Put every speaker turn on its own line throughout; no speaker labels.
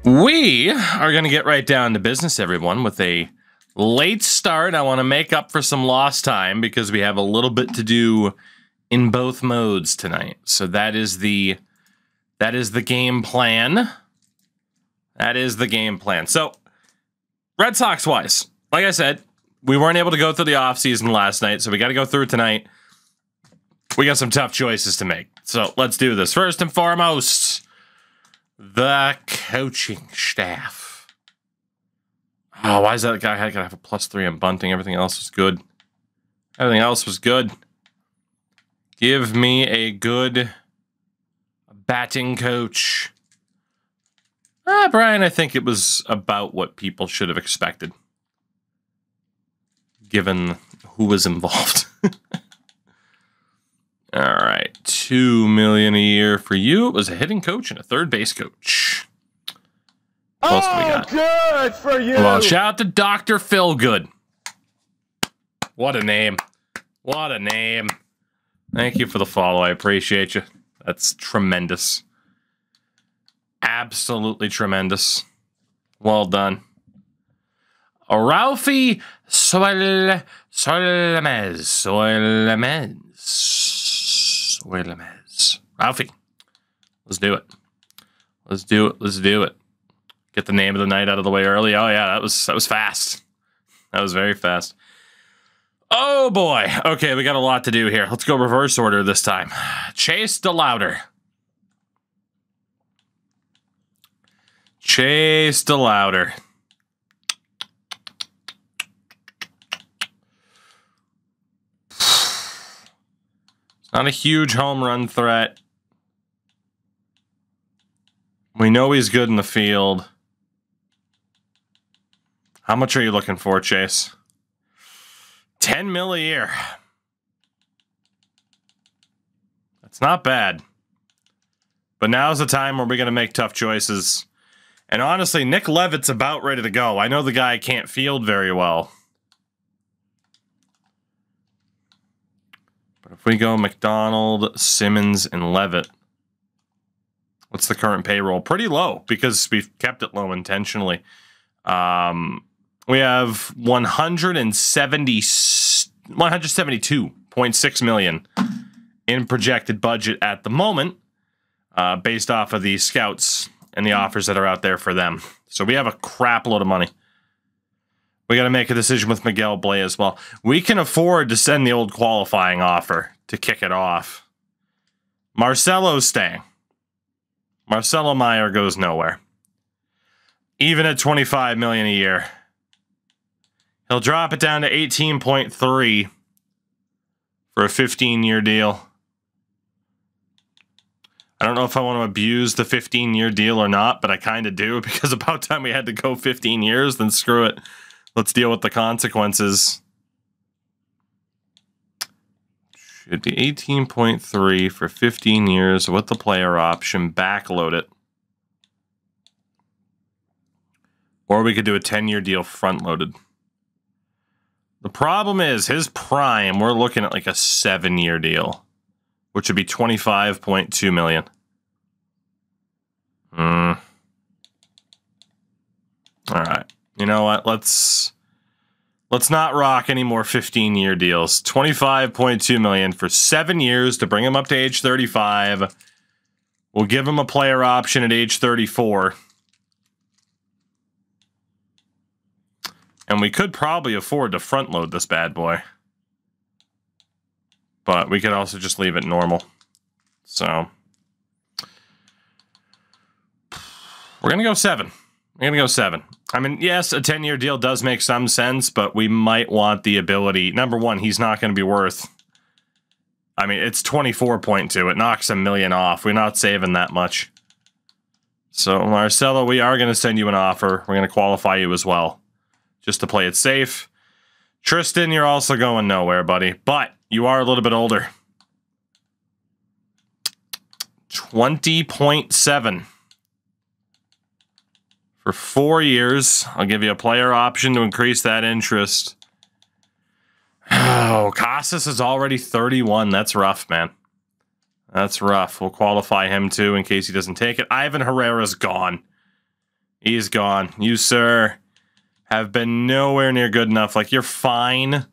We are going to get right down to business, everyone, with a late start. I want to make up for some lost time because we have a little bit to do in both modes tonight. So that is the game plan. That is the game plan. So Red Sox wise, like I said, we weren't able to go through the offseason last night, so we got to go through it tonight. We got some tough choices to make. So let's do this. First and foremost, the coaching staff. Oh, why is that guy gotta have a +3 in bunting? Everything else was good. Everything else was good. Give me a good batting coach. Brian, I think it was about what people should have expected, given who was involved. All right, $2 million a year for you. It was a hitting coach and a third base coach. What else do we got?
Good for you.
Well, shout out to Dr. Philgood. What a name. What a name. Thank you for the follow. I appreciate you. That's tremendous. Absolutely tremendous. Well done. Ralphie Solemez. Ralphie. Let's do it. Let's do it. Let's do it. Get the name of the night out of the way early. Oh yeah, that was fast. That was very fast. Oh boy. Okay, we got a lot to do here. Let's go reverse order this time. Chase DeLauder. Chase DeLauder. Not a huge home run threat. We know he's good in the field. How much are you looking for, Chase? 10 mil a year. That's not bad. But now's the time where we're going to make tough choices. And honestly, Nick Levitt's about ready to go. I know the guy can't field very well. But if we go McDonald, Simmons, and Levitt, what's the current payroll? Pretty low because we've kept it low intentionally. We have 172.6 million in projected budget at the moment, based off of the scouts and the offers that are out there for them. So we have a crap load of money. We got to make a decision with Miguel Blay as well. We can afford to send the old qualifying offer to kick it off. Marcelo's staying. Marcelo Meyer goes nowhere. Even at 25 million a year. He'll drop it down to 18.3 for a 15-year deal. I don't know if I want to abuse the 15-year deal or not, but I kind of do, because about time we had to go 15 years, then screw it. Let's deal with the consequences. Should be 18.3 for 15 years with the player option. Backload it. Or we could do a 10-year deal front-loaded. The problem is, his prime, we're looking at like a 7-year deal, which would be 25.2 million. All right. You know what? Let's not rock any more 15-year deals. 25.2 million for 7 years to bring him up to age 35. We'll give him a player option at age 34. And we could probably afford to front load this bad boy. But we could also just leave it normal. So we're going to go 7. We're going to go 7. I mean, yes, a 10-year deal does make some sense, but we might want the ability. Number one, he's not going to be worth. I mean, it's 24.2. It knocks $1 million off. We're not saving that much. So, Marcelo, we are going to send you an offer. We're going to qualify you as well, just to play it safe. Tristan, you're also going nowhere, buddy. But you are a little bit older. 20.7. For 4 years. I'll give you a player option to increase that interest. Oh, Casas is already 31. That's rough, man. That's rough. We'll qualify him too in case he doesn't take it. Ivan Herrera's gone. He's gone. You, sir, have been nowhere near good enough. Like, you're fine,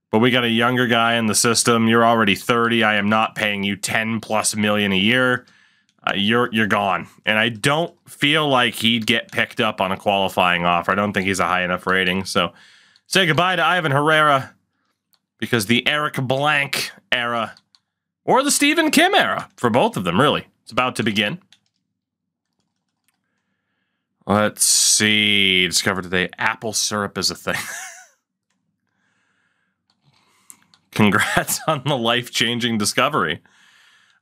but we got a younger guy in the system. You're already 30. I am not paying you 10+ million a year. You're gone. And I don't feel like he'd get picked up on a qualifying offer. I don't think he's a high enough rating. So say goodbye to Ivan Herrera, because the Eric Blank era, or the Stephen Kim era, for both of them, really, it's about to begin. Let's see. Discovered today, apple syrup is a thing. Congrats on the life-changing discovery.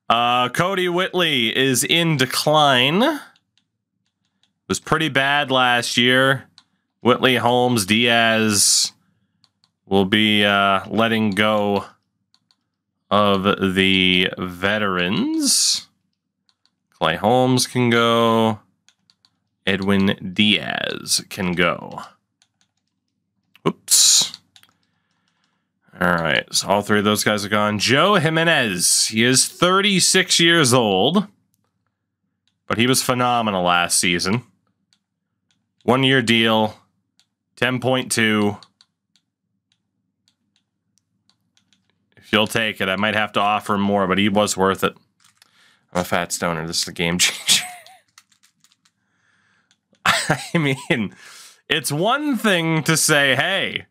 Cody Whitley is in decline. Was pretty bad last year. Whitley, Holmes, Diaz will be letting go of the veterans. Clay Holmes can go. Edwin Diaz can go. Oops. All right, so all three of those guys are gone. Joe Jimenez, he is 36 years old, but he was phenomenal last season. 1-year deal, 10.2. If you'll take it, I might have to offer him more, but he was worth it. I'm a fat stoner. This is a game changer. I mean, it's one thing to say, hey,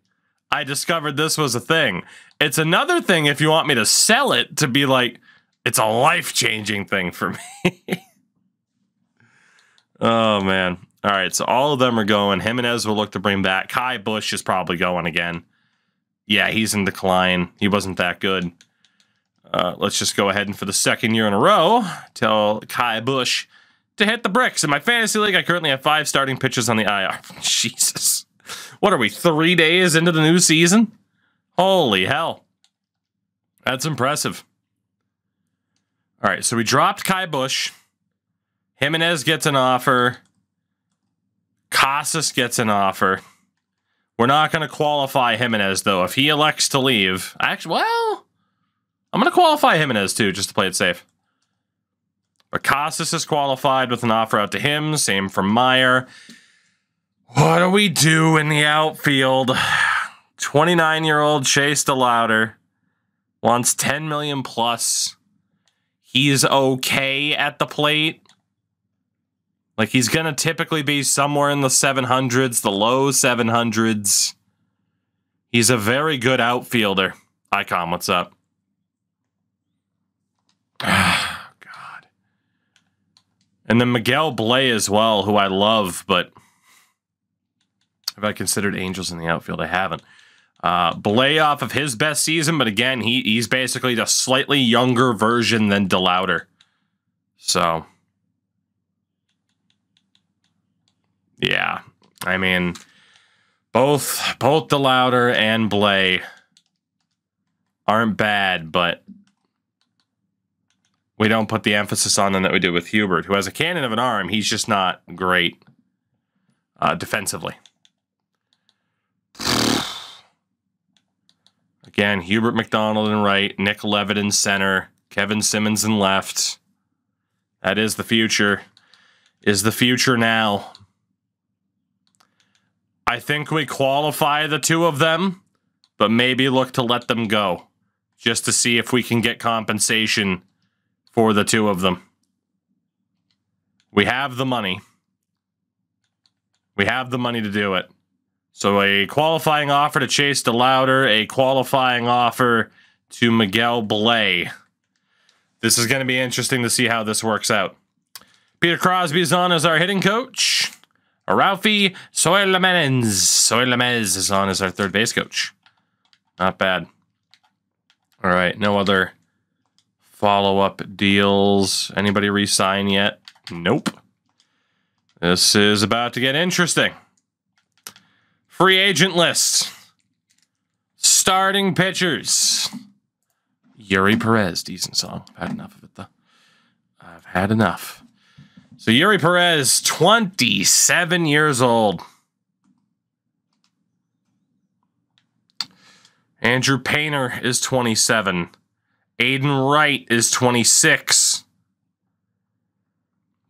I discovered this was a thing. It's another thing if you want me to sell it to be like, it's a life-changing thing for me. Oh, man. All right, so all of them are going. Jimenez will look to bring back. Kai Bush is probably going again. Yeah, he's in decline. He wasn't that good. Let's just go ahead and for the second year in a row, tell Kai Bush to hit the bricks. In my fantasy league, I currently have 5 starting pitchers on the IR. Jesus. What are we, 3 days into the new season? Holy hell. That's impressive. All right, so we dropped Kai Bush. Jimenez gets an offer. Casas gets an offer. We're not going to qualify Jimenez, though. If he elects to leave... Actually, well... I'm going to qualify Jimenez, too, just to play it safe. But Casas is qualified with an offer out to him. Same for Meyer. What do we do in the outfield? 29-year-old Chase DeLauder wants $10 million plus. He's okay at the plate. Like, he's going to typically be somewhere in the 700s, the low 700s. He's a very good outfielder. Icon, what's up? Oh, God. And then Miguel Blay as well, who I love, but have I considered Angels in the outfield? I haven't. Blay off of his best season, but again, he's basically a slightly younger version than DeLauder. So... yeah, I mean, both DeLauder and Blay aren't bad, but we don't put the emphasis on them that we do with Hubert, who has a cannon of an arm. He's just not great defensively. Again, Hubert McDonald in right, Nick Levitt in center, Kevin Simmons in left. That is the future. Is the future now. I think we qualify the two of them, but maybe look to let them go just to see if we can get compensation for the two of them. We have the money. We have the money to do it. So a qualifying offer to Chase DeLauder, a qualifying offer to Miguel Blay. This is going to be interesting to see how this works out. Peter Crosby is on as our hitting coach. Ralphie Soylemez is on as our third base coach. Not bad. All right, no other follow-up deals. Anybody re-sign yet? Nope. This is about to get interesting. Free agent list. Starting pitchers. Yuri Perez, decent song. I've had enough of it, though. I've had enough. So Yuri Perez, 27 years old. Andrew Painter is 27. Aiden Wright is 26.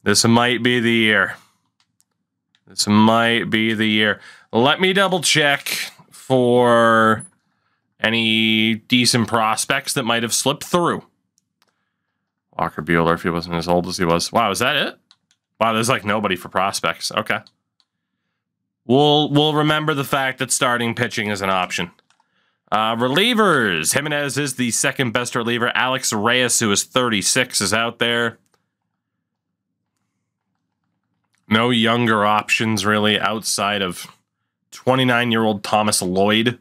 This might be the year. This might be the year. Let me double check for any decent prospects that might have slipped through. Walker Buehler, if he wasn't as old as he was. Wow, is that it? Wow, there's like nobody for prospects. Okay. We'll remember the fact that starting pitching is an option. Relievers. Jimenez is the second best reliever. Alex Reyes, who is 36, is out there. No younger options, really, outside of 29-year-old Thomas Lloyd.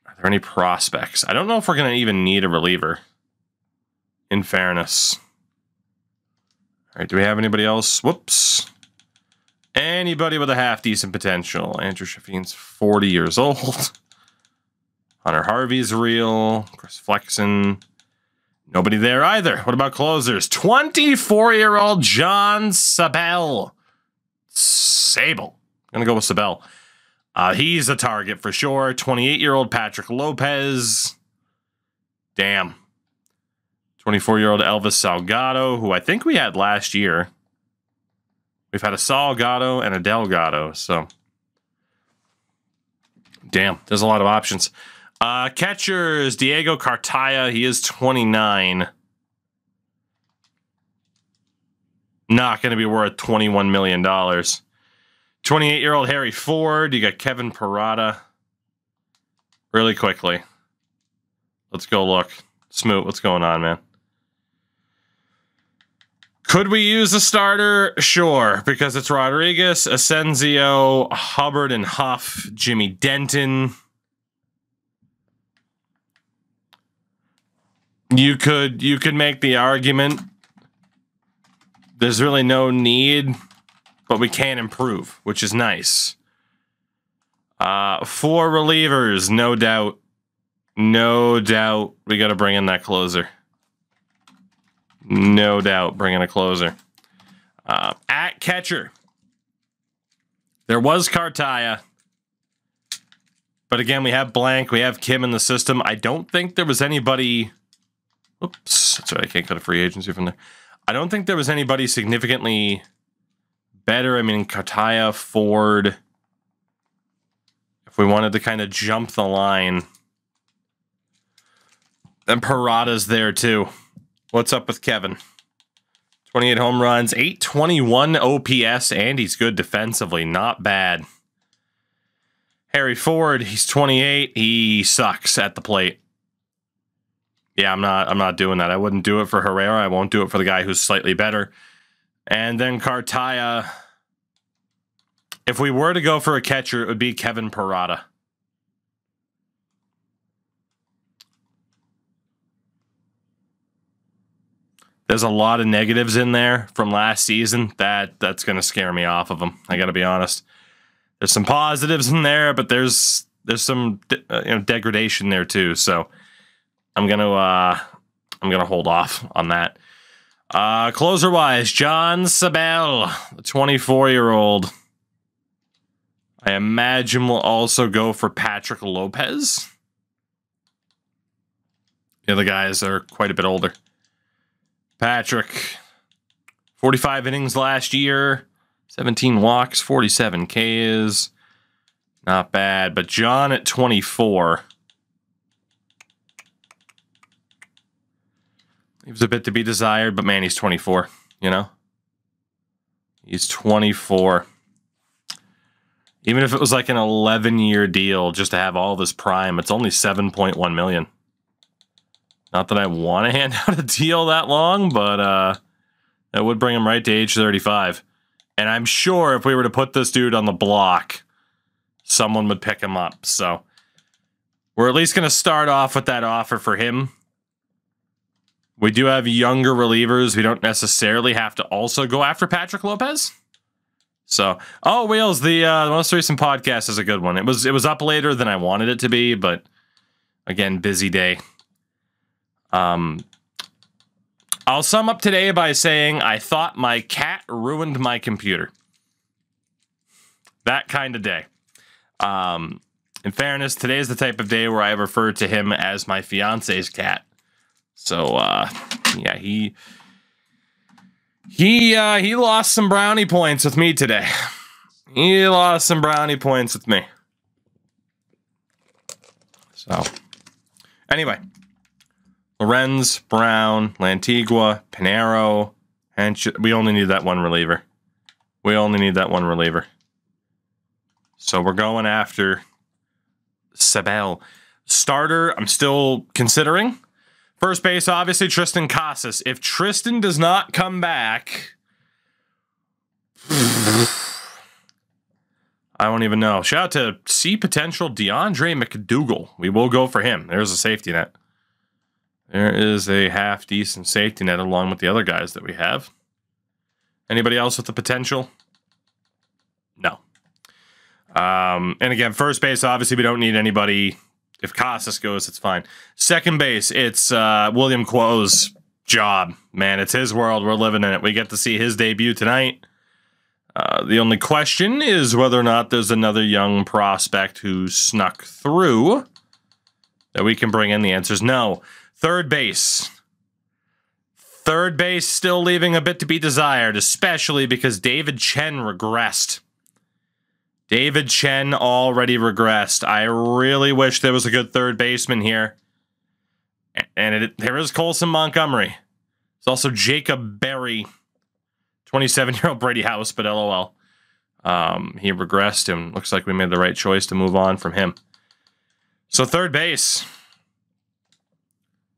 Are there any prospects? I don't know if we're going to even need a reliever, in fairness. All right, do we have anybody else? Whoops. Anybody with a half-decent potential. Andrew Shaffin's 40 years old. Hunter Harvey's real. Chris Flexen. Nobody there either. What about closers? 24-year-old John Sabel. Sable. I'm going to go with Sabel. He's a target for sure. 28-year-old Patrick Lopez. Damn. 24-year-old Elvis Salgado, who I think we had last year. We've had a Salgado and a Delgado, so. Damn, there's a lot of options. Catchers, Diego Cartaya, he is 29. Not going to be worth $21 million. 28-year-old Harry Ford, you got Kevin Parada. Really quickly. Let's go look. Smoot, what's going on, man? Could we use a starter? Sure, because it's Rodriguez, Asensio, Hubbard and Huff, Jimmy Denton. You could make the argument there's really no need, but we can improve, which is nice. 4 relievers, no doubt. No doubt we got to bring in that closer. No doubt bring in a closer. At catcher, there was Cartaya. But again, we have blank. We have Kim in the system. I don't think there was anybody... Oops, that's right. I can't cut a free agency from there. I don't think there was anybody significantly better. I mean, Cartaya, Ford. If we wanted to kind of jump the line. And Parada's there too. What's up with Kevin? 28 home runs, 821 OPS, and he's good defensively. Not bad. Harry Ford, he's 28. He sucks at the plate. Yeah, I'm not doing that. I wouldn't do it for Herrera. I won't do it for the guy who's slightly better. And then Cartaya. If we were to go for a catcher, it would be Kevin Parada. There's a lot of negatives in there from last season. That's going to scare me off of him. I got to be honest. There's some positives in there, but there's some degradation there too. So I'm gonna hold off on that. Closer wise, John Sabel, the 24-year-old. I imagine we'll also go for Patrick Lopez. The other guys are quite a bit older. Patrick, 45 innings last year, 17 walks, 47 Ks. Not bad, but John at 24. Leaves a bit to be desired, but man, he's 24, you know? He's 24. Even if it was like an 11-year deal just to have all this prime, it's only $7.1 million. Not that I want to hand out a deal that long, but that would bring him right to age 35. And I'm sure if we were to put this dude on the block, someone would pick him up. So we're at least going to start off with that offer for him. We do have younger relievers. We don't necessarily have to also go after Patrick Lopez. So, oh, Wheels, the most recent podcast is a good one. It was up later than I wanted it to be, but again, busy day. I'll sum up today by saying I thought my cat ruined my computer. That kind of day. In fairness, today is the type of day where I refer to him as my fiance's cat. So, yeah, he He lost some brownie points with me today. He lost some brownie points with me. So, anyway. Lorenz, Brown, Lantigua, Pinero, and we only need that one reliever. We only need that one reliever. So we're going after Sabel. Starter, I'm still considering. First base, obviously, Tristan Casas. If Tristan does not come back, I don't even know. Shout out to C potential DeAndre McDougal. We will go for him. There's a safety net. There is a half-decent safety net along with the other guys that we have. Anybody else with the potential? No. And again, first base, obviously, we don't need anybody. If Casas goes, it's fine. Second base, it's William Quo's job. Man, it's his world. We're living in it. We get to see his debut tonight. The only question is whether or not there's another young prospect who snuck through that we can bring in. The answer is no. Third base. Third base still leaving a bit to be desired, especially because David Chen regressed. David Chen already regressed. I really wish there was a good third baseman here. And there is Colson Montgomery. There's also Jacob Berry. 27-year-old Brady House, but LOL. He regressed, and looks like we made the right choice to move on from him. So third base.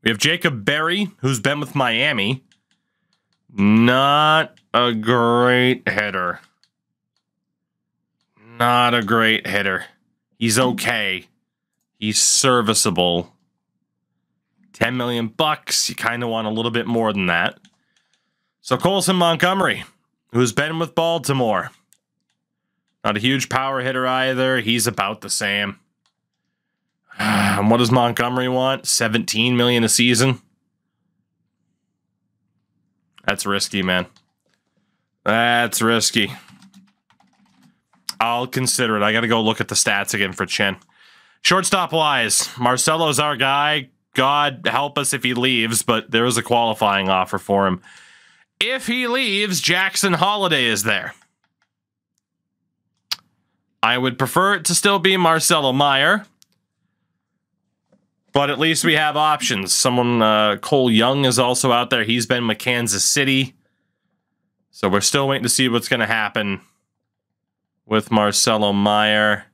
We have Jacob Berry, who's been with Miami. Not a great hitter. Not a great hitter. He's okay. He's serviceable. 10 million bucks. You kind of want a little bit more than that. So Colson Montgomery, who's been with Baltimore. Not a huge power hitter either. He's about the same. And what does Montgomery want? 17 million a season? That's risky, man. That's risky. I'll consider it. I got to go look at the stats again for Chen. Shortstop-wise, Marcelo's our guy. God help us if he leaves, but there is a qualifying offer for him. If he leaves, Jackson Holiday is there. I would prefer it to still be Marcelo Meyer. But at least we have options. Someone, Cole Young is also out there. He's been with Kansas City. So we're still waiting to see what's going to happen with Marcelo Meyer.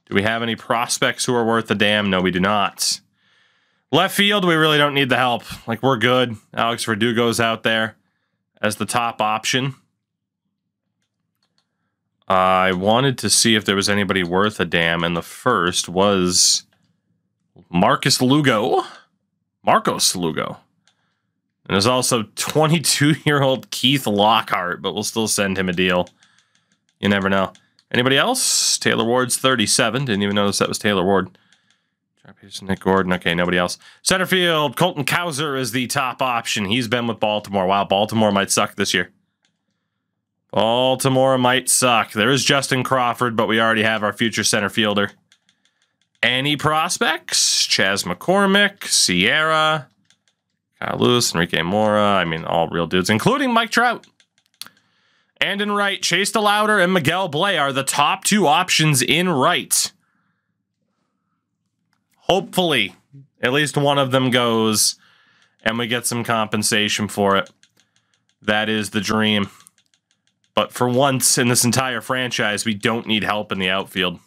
Do we have any prospects who are worth a damn? No, we do not. Left field, we really don't need the help. Like, we're good. Alex Verdugo's out there as the top option. I wanted to see if there was anybody worth a damn, and the first was Marcos Lugo. And there's also 22-year-old Keith Lockhart, but we'll still send him a deal. You never know. Anybody else? Taylor Ward's 37. Didn't even notice that was Taylor Ward. Nick Gordon. Okay, nobody else. Center field, Colton Cowser is the top option. He's been with Baltimore. Wow, Baltimore might suck this year. Baltimore might suck. There is Justin Crawford, but we already have our future center fielder. Any prospects? Chas McCormick, Sierra, Kyle Lewis, Enrique Mora. I mean, all real dudes, including Mike Trout. And in right, Chase DeLauder and Miguel Blay are the top two options in right. Hopefully, at least one of them goes, and we get some compensation for it. That is the dream. But for once in this entire franchise, we don't need help in the outfield.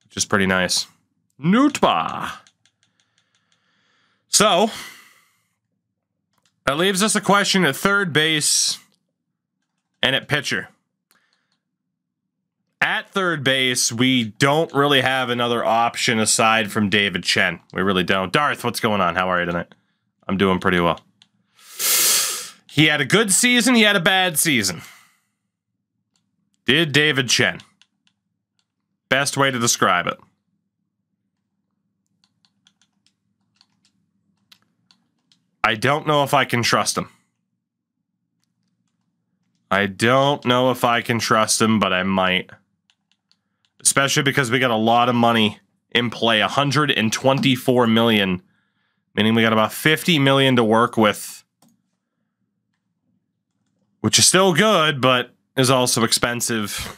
Which is pretty nice. Nootba. So, that leaves us a question at third base and at pitcher. At third base, we don't really have another option aside from David Chen. We really don't. Darth, what's going on? How are you tonight? I'm doing pretty well. He had a good season. He had a bad season. Did David Chen. Best way to describe it. I don't know if I can trust him. I don't know if I can trust him, but I might. Especially because we got a lot of money in play. 124 million. Meaning we got about 50 million to work with which is still good, but is also expensive.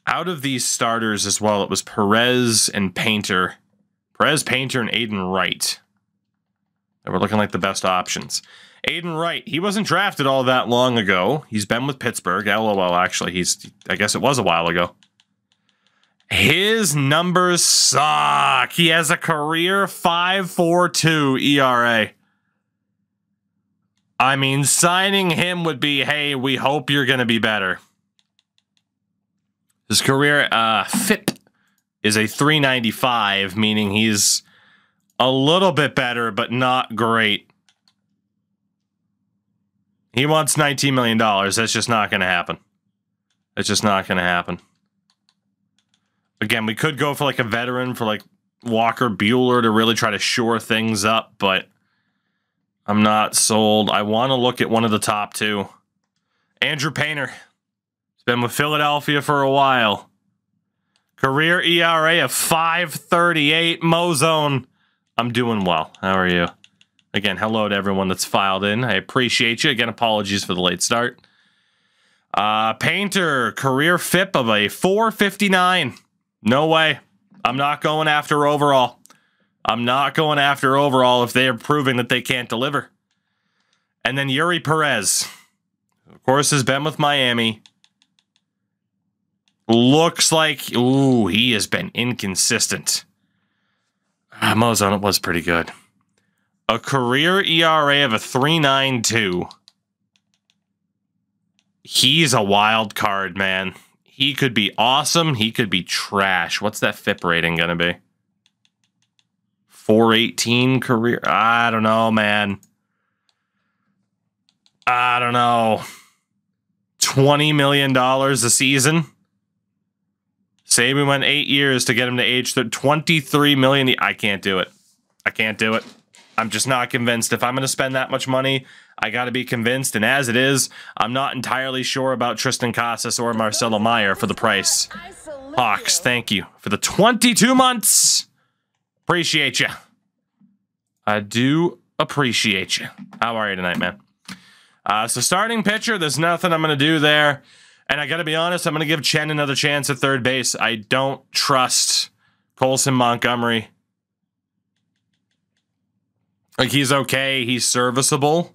Out of these starters as well, it was Perez and Painter. Perez, Painter, and Aiden Wright. They were looking like the best options. Aiden Wright, he wasn't drafted all that long ago. He's been with Pittsburgh. LOL, actually. I guess it was a while ago. His numbers suck. He has a career 5.42 ERA. I mean, signing him would be, hey, we hope you're going to be better. His career FIP is a 395, meaning he's a little bit better, but not great. He wants $19 million. That's just not going to happen. That's just not going to happen. Again, we could go for like a veteran, for like Walker Buehler to really try to shore things up, but I'm not sold. I want to look at one of the top two. Andrew Painter. He's been with Philadelphia for a while. Career ERA of 5.38. Mozone. I'm doing well. How are you? Again, hello to everyone that's filed in. I appreciate you. Again, apologies for the late start. Painter, career FIP of a 4.59. No way. I'm not going after overall. I'm not going after overall if they are proving that they can't deliver. And then Yuri Perez, of course, has been with Miami. Looks like, ooh, he has been inconsistent. Mozone, it was pretty good. A career ERA of a 3.92. He's a wild card, man. He could be awesome. He could be trash. What's that FIP rating going to be? 4.18 career? I don't know, man. I don't know. $20 million a season? Say we went 8 years to get him to age 23 million. I can't do it. I can't do it. I'm just not convinced. If I'm going to spend that much money, I got to be convinced. And as it is, I'm not entirely sure about Tristan Casas or Marcelo Meyer for the price. Hawks, thank you for the 22 months. Appreciate you. I do appreciate you. How are you tonight, man? So starting pitcher, there's nothing I'm going to do there. And I got to be honest, I'm going to give Chen another chance at third base. I don't trust Colson Montgomery. Like, he's okay. He's serviceable.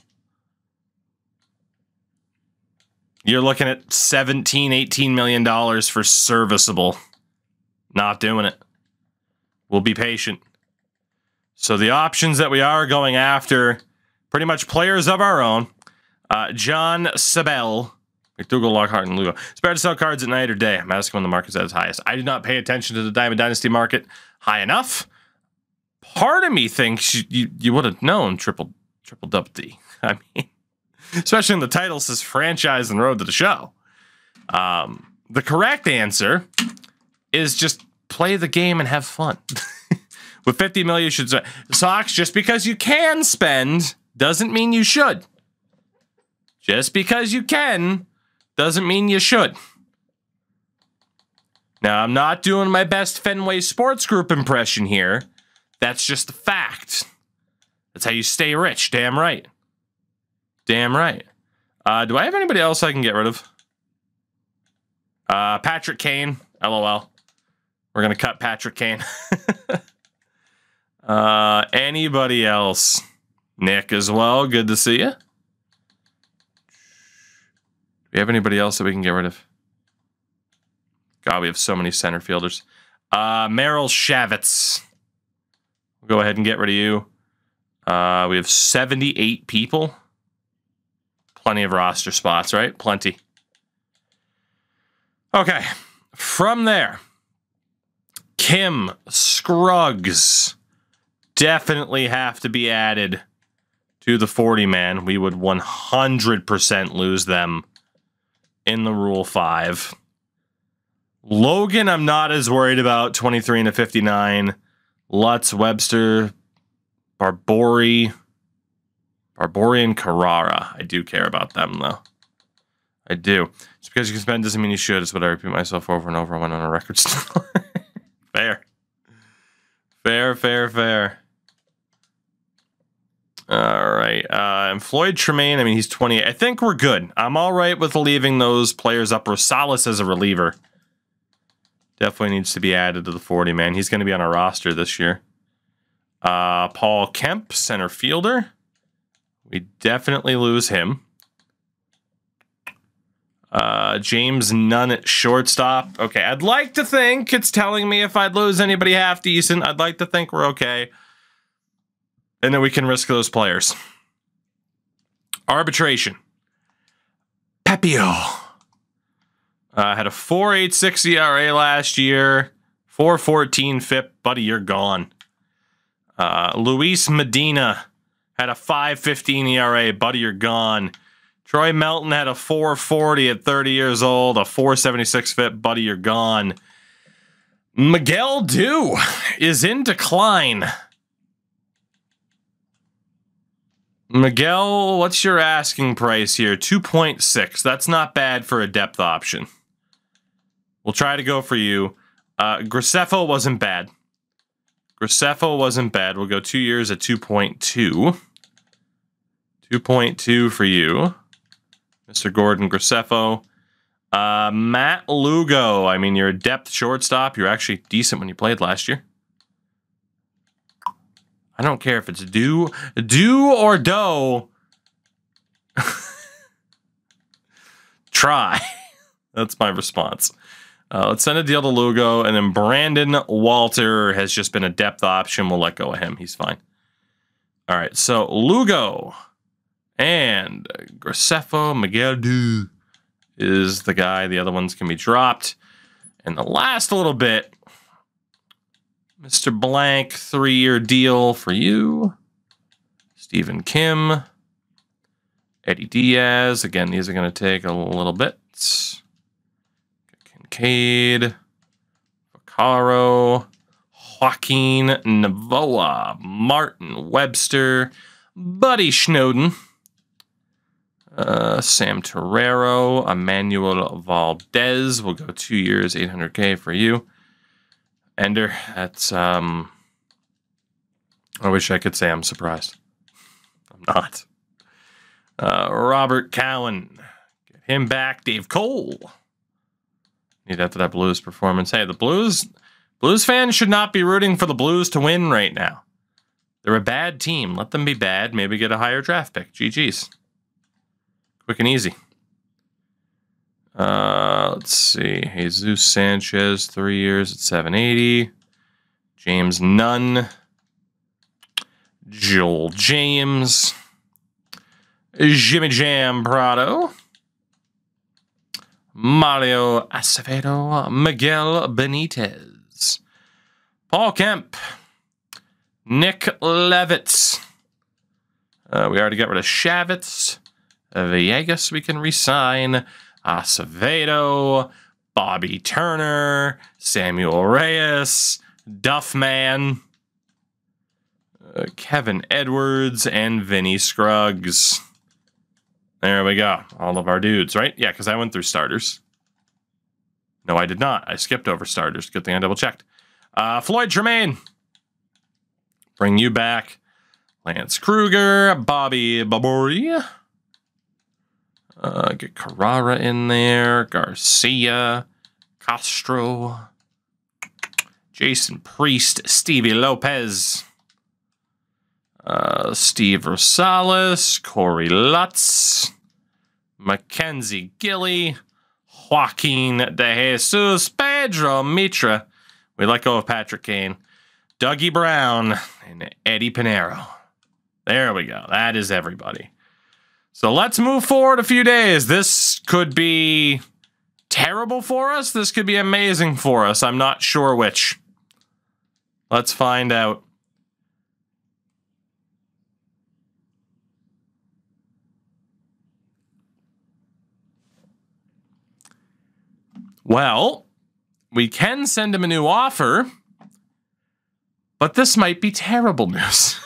You're looking at $17, $18 million for serviceable. Not doing it. We'll be patient. So the options that we are going after, pretty much players of our own. John Sabell, McDougal, Lockhart, and Lugo. It's better to sell cards at night or day. I'm asking when the market's at its highest. I did not pay attention to the Diamond Dynasty market high enough. Part of me thinks you would have known triple double D. I mean, especially in the title says franchise and road to the show. The correct answer is just play the game and have fun. With 50 million, you should spend. Sox, just because you can spend doesn't mean you should. Just because you can doesn't mean you should. Now, I'm not doing my best Fenway Sports Group impression here. That's just a fact. That's how you stay rich. Damn right. Damn right. Do I have anybody else I can get rid of? Patrick Kane. LOL. We're going to cut Patrick Kane. Anybody else? Nick as well. Good to see you. Do we have anybody else that we can get rid of? God, we have so many center fielders. Merrill Shavitz. We'll go ahead and get rid of you. We have 78 people. Plenty of roster spots, right? Plenty. Okay. From there, Kim Scruggs definitely have to be added to the 40-man. We would 100% lose them in the Rule 5. Logan, I'm not as worried about. 23 and a 59. Lutz, Webster, Barbori, and Carrara. I do care about them, though. I do. Just because you can spend doesn't mean you should. It's what I repeat myself over and over. I went on a record store. Fair. Fair. All right. And Floyd Tremaine, I mean, he's 28. I think we're good. I'm all right with leaving those players up. Rosales as a reliever. Definitely needs to be added to the 40, man. He's going to be on our roster this year. Paul Kemp, center fielder. We definitely lose him. James Nunn at shortstop. Okay, I'd like to think it's telling me if I'd lose anybody half decent. I'd like to think we're okay. And then we can risk those players. Arbitration. Pepio. Had a 4.86 ERA last year. 4.14 FIP. Buddy, you're gone. Luis Medina had a 5.15 ERA. Buddy, you're gone. Troy Melton had a 4.40 at 30 years old. A 4.76 FIP. Buddy, you're gone. Miguel Dew is in decline. Miguel, what's your asking price here? 2.6. That's not bad for a depth option. We'll try to go for you. Graceffo wasn't bad. Graceffo wasn't bad. We'll go 2 years at 2.2. 2.2 for you, Mr. Gordon Graceffo. Matt Lugo. I mean, you're a depth shortstop. You're actually decent when you played last year. I don't care if it's do or do. Try. That's my response. Let's send a deal to Lugo, and then Brandon Walter has just been a depth option. We'll let go of him. He's fine. All right, so Lugo and Graceffo, Miguel Dew is the guy. The other ones can be dropped. And the last little bit, Mr. Blank, 3-year deal for you. Stephen Kim. Eddie Diaz. Again, these are going to take a little bit. Kincaid. Vaccaro. Joaquin Navoa. Martin Webster. Buddy Snowden. Sam Torrero. Emmanuel Valdez. We'll go 2 years, $800K for you. Ender, that's, I wish I could say I'm surprised. I'm not. Robert Cowan. Get him back. Dave Cole. Need after that Blues performance. Hey, the Blues fans should not be rooting for the Blues to win right now. They're a bad team. Let them be bad. Maybe get a higher draft pick. GG's. Quick and easy. Let's see. Jesus Sanchez, 3 years at 780. James Nunn. Joel James. Jimmy Jam Prado. Mario Acevedo. Miguel Benitez. Paul Kemp. Nick Levitz. We already got rid of Shavitz. Villegas we can re-sign. Acevedo, Bobby Turner, Samuel Reyes, Duffman, Kevin Edwards, and Vinny Scruggs. There we go. All of our dudes, right? Yeah, because I went through starters. No, I did not. I skipped over starters. Good thing I double-checked. Floyd Tremaine. Bring you back. Lance Kruger, Bobby Babori. Get Carrara in there. Garcia. Castro. Jason Priest. Stevie Lopez. Steve Rosales. Corey Lutz. Mackenzie Gilly. Joaquin De Jesus. Pedro Mitra. We let go of Patrick Kane. Dougie Brown. And Eddie Pinero. There we go. That is everybody. So let's move forward a few days. This could be terrible for us. This could be amazing for us. I'm not sure which. Let's find out. Well, we can send him a new offer, but this might be terrible news.